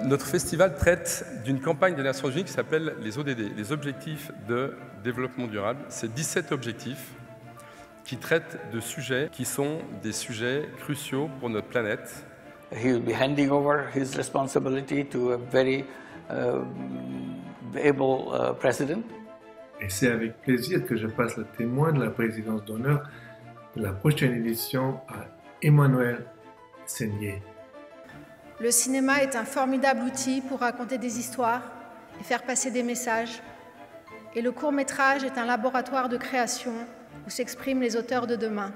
Notre festival traite d'une campagne des Nations Unies qui s'appelle les ODD, les Objectifs de Développement Durable. C'est 17 objectifs qui traitent de sujets qui sont des sujets cruciaux pour notre planète. He will be handing over his responsibility to a very able president. Et c'est avec plaisir que je passe le témoin de la présidence d'honneur de la prochaine édition à Emmanuel Seignier. Le cinéma est un formidable outil pour raconter des histoires et faire passer des messages. Et le court-métrage est un laboratoire de création où s'expriment les auteurs de demain.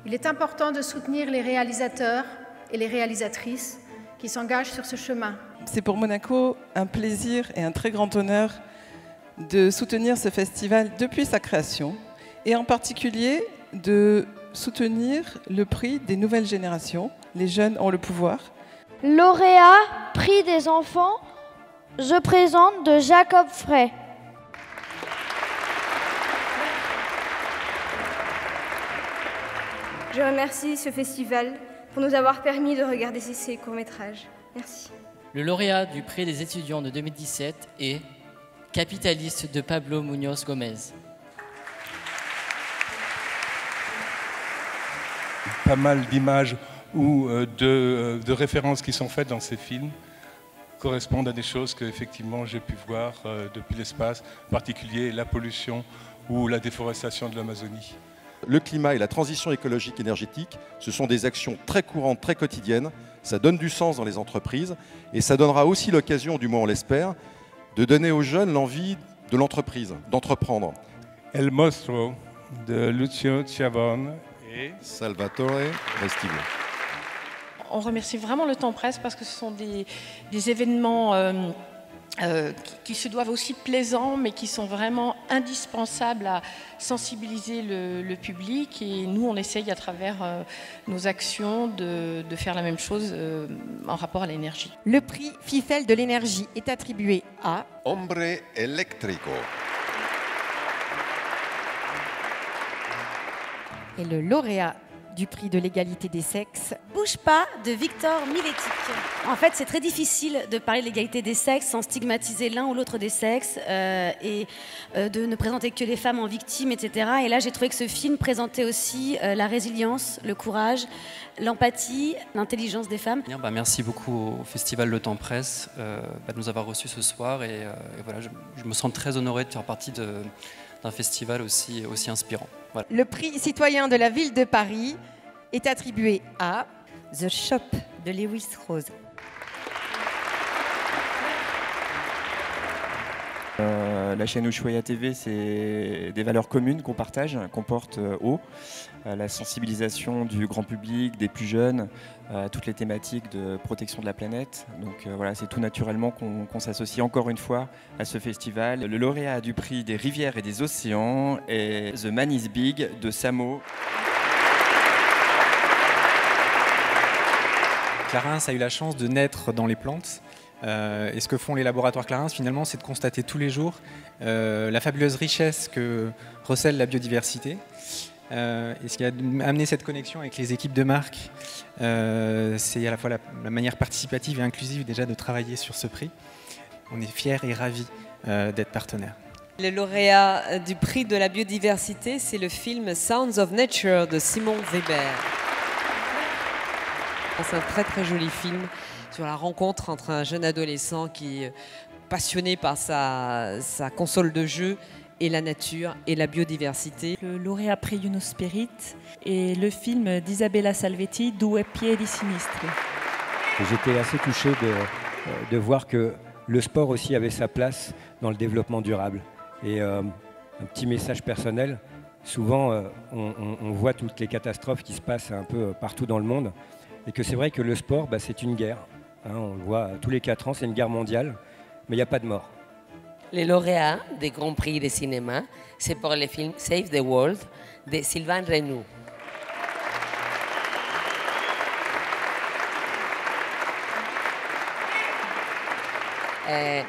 Il est important de soutenir les réalisateurs et les réalisatrices qui s'engagent sur ce chemin. C'est pour Monaco un plaisir et un très grand honneur de soutenir ce festival depuis sa création et en particulier de soutenir le prix des nouvelles générations. Les jeunes ont le pouvoir. Lauréat, prix des enfants, je présente de Jacob Frey. Je remercie ce festival pour nous avoir permis de regarder ces courts-métrages. Merci. Le lauréat du prix des étudiants de 2017 est Capitaliste de Pablo Muñoz Gomez. Pas mal d'images ou de références qui sont faites dans ces films correspondent à des choses que effectivement j'ai pu voir depuis l'espace, en particulier la pollution ou la déforestation de l'Amazonie. Le climat et la transition écologique énergétique, ce sont des actions très courantes, très quotidiennes. Ça donne du sens dans les entreprises et ça donnera aussi l'occasion, du moins on l'espère, de donner aux jeunes l'envie de l'entreprise, d'entreprendre. El Mostro de Lucio Chiavone et Salvatore Restivo. On remercie vraiment le Temps Presse parce que ce sont des événements qui se doivent aussi plaisants, mais qui sont vraiment indispensables à sensibiliser le public. Et nous, on essaye à travers nos actions de faire la même chose en rapport à l'énergie. Le prix FIFEL de l'énergie est attribué à Hombre Eléctrico. Et le lauréat du prix de l'égalité des sexes. Bouge pas de Victor Miletic. En fait, c'est très difficile de parler de l'égalité des sexes sans stigmatiser l'un ou l'autre des sexes et de ne présenter que les femmes en victimes, etc. Et là, j'ai trouvé que ce film présentait aussi la résilience, le courage, l'empathie, l'intelligence des femmes. Merci beaucoup au Festival Le Temps Presse de nous avoir reçus ce soir. Et voilà, je me sens très honoré de faire partie d'un festival aussi inspirant. Voilà. Le prix citoyen de la ville de Paris est attribué à The Shop de Lewis Rose. La chaîne Ushuaïa TV, c'est des valeurs communes qu'on partage, qu'on porte haut. La sensibilisation du grand public, des plus jeunes, toutes les thématiques de protection de la planète. Donc voilà, c'est tout naturellement qu'on s'associe encore une fois à ce festival. Le lauréat du prix des rivières et des océans est The Man is Big de Samo. Clarins a eu la chance de naître dans les plantes. Et ce que font les laboratoires Clarins, finalement, c'est de constater tous les jours la fabuleuse richesse que recèle la biodiversité. Et ce qui a amené cette connexion avec les équipes de marque, c'est à la fois la manière participative et inclusive déjà de travailler sur ce prix. On est fiers et ravis d'être partenaires. Le lauréat du prix de la biodiversité, c'est le film Sounds of Nature de Simon Weber. C'est un très très joli film sur la rencontre entre un jeune adolescent qui est passionné par sa console de jeu et la nature et la biodiversité. Le lauréat prix Juno Spirit et le film d'Isabella Salvetti, Due Piedi Sinistri. J'étais assez touché de voir que le sport aussi avait sa place dans le développement durable. Et un petit message personnel, souvent on voit toutes les catastrophes qui se passent un peu partout dans le monde et que c'est vrai que le sport, c'est une guerre. On le voit tous les 4 ans, c'est une guerre mondiale, mais il n'y a pas de mort. Les lauréats des Grands Prix de cinéma, c'est pour le film Save the World de Sylvain Reynaud.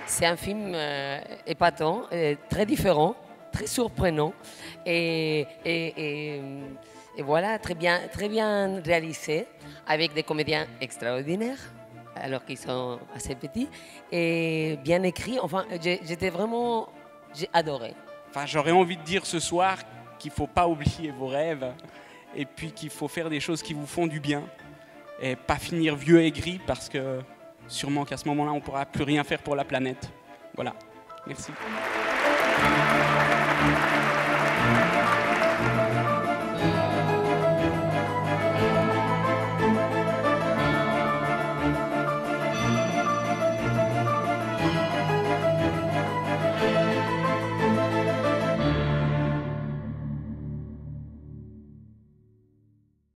C'est un film épatant, très différent, très surprenant et voilà, très bien réalisé avec des comédiens extraordinaires. alors qu'ils sont assez petits, et bien écrit. Enfin, j'ai adoré. Enfin, j'aurais envie de dire ce soir qu'il ne faut pas oublier vos rêves et puis qu'il faut faire des choses qui vous font du bien et pas finir vieux et gris parce que sûrement qu'à ce moment-là, on ne pourra plus rien faire pour la planète. Voilà, merci.